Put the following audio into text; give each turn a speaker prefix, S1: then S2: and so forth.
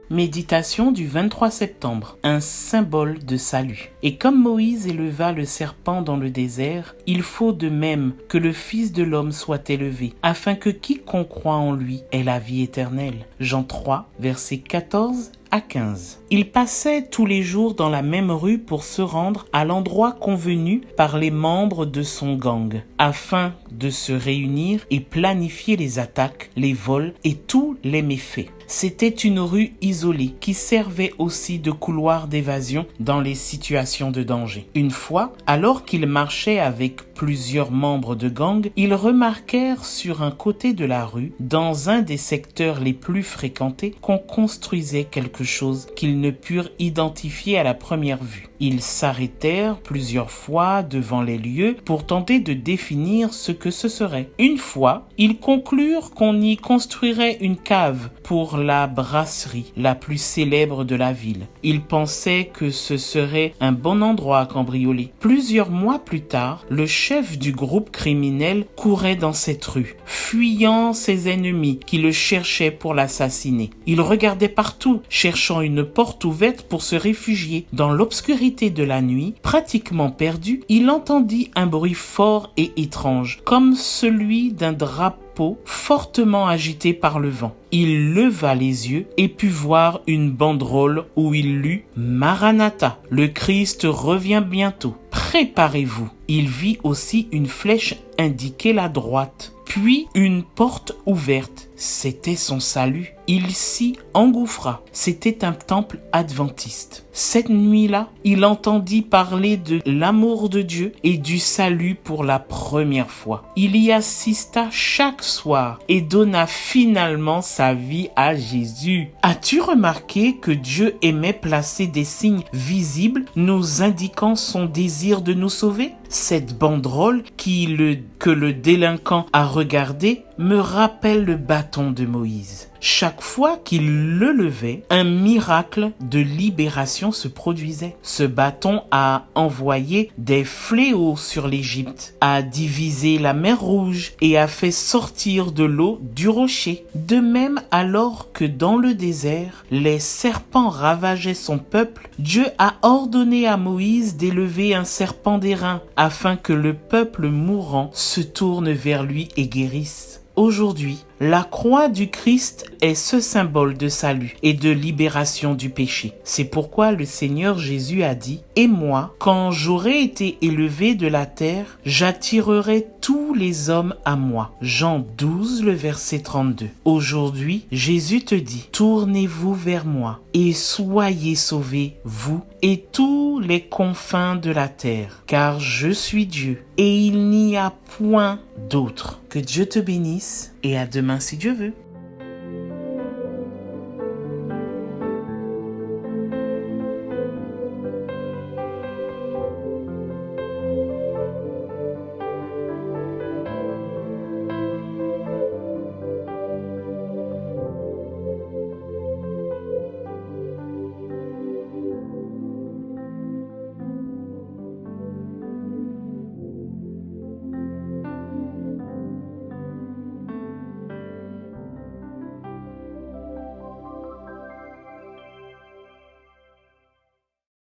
S1: Méditation du 23 septembre, un symbole de salut. Et comme Moïse éleva le serpent dans le désert, il faut de même que le Fils de l'homme soit élevé, afin que quiconque croit en lui ait la vie éternelle. Jean 3, versets 14 à 15. Il passait tous les jours dans la même rue pour se rendre à l'endroit convenu par les membres de son gang, afin de se réunir et planifier les attaques, les vols et tous les méfaits. C'était une rue isolée qui servait aussi de couloir d'évasion dans les situations de danger. Une fois, alors qu'ils marchaient avec plusieurs membres de gang, ils remarquèrent sur un côté de la rue, dans un des secteurs les plus fréquentés, qu'on construisait quelque chose qu'ils ne purent identifier à la première vue. Ils s'arrêtèrent plusieurs fois devant les lieux pour tenter de définir ce que ce serait. Une fois, ils conclurent qu'on y construirait une cave pour la brasserie la plus célèbre de la ville. Ils pensaient que ce serait un bon endroit à cambrioler. Plusieurs mois plus tard, le chef du groupe criminel courait dans cette rue, fuyant ses ennemis qui le cherchaient pour l'assassiner. Il regardait partout, cherchant une porte ouverte pour se réfugier. Dans l'obscurité de la nuit, pratiquement perdu, il entendit un bruit fort et étrange, comme celui d'un drapeau fortement agité par le vent. Il leva les yeux et put voir une banderole où il lut « Maranatha, le Christ revient bientôt, préparez-vous ». Il vit aussi une flèche indiquer la droite, puis une porte ouverte. C'était son salut. Il s'y engouffra. C'était un temple adventiste. Cette nuit-là, il entendit parler de l'amour de Dieu et du salut pour la première fois. Il y assista chaque soir et donna finalement sa vie à Jésus. As-tu remarqué que Dieu aimait placer des signes visibles nous indiquant son désir de nous sauver? Cette banderole que le délinquant a regardée me rappelle le bâton de Moïse. Chaque fois qu'il le levait, un miracle de libération se produisait. Ce bâton a envoyé des fléaux sur l'Égypte, a divisé la mer Rouge et a fait sortir de l'eau du rocher. De même, alors que dans le désert, les serpents ravageaient son peuple, Dieu a ordonné à Moïse d'élever un serpent d'airain afin que le peuple mourant se tourne vers lui et guérisse. Aujourd'hui, la croix du Christ est ce symbole de salut et de libération du péché. C'est pourquoi le Seigneur Jésus a dit « Et moi, quand j'aurai été élevé de la terre, j'attirerai tous les hommes à moi. » Jean 12, le verset 32. Aujourd'hui, Jésus te dit « Tournez-vous vers moi et soyez sauvés, vous et tous les confins de la terre, car je suis Dieu et il n'y a point d'autre. » Que Dieu te bénisse et à demain si Dieu veut.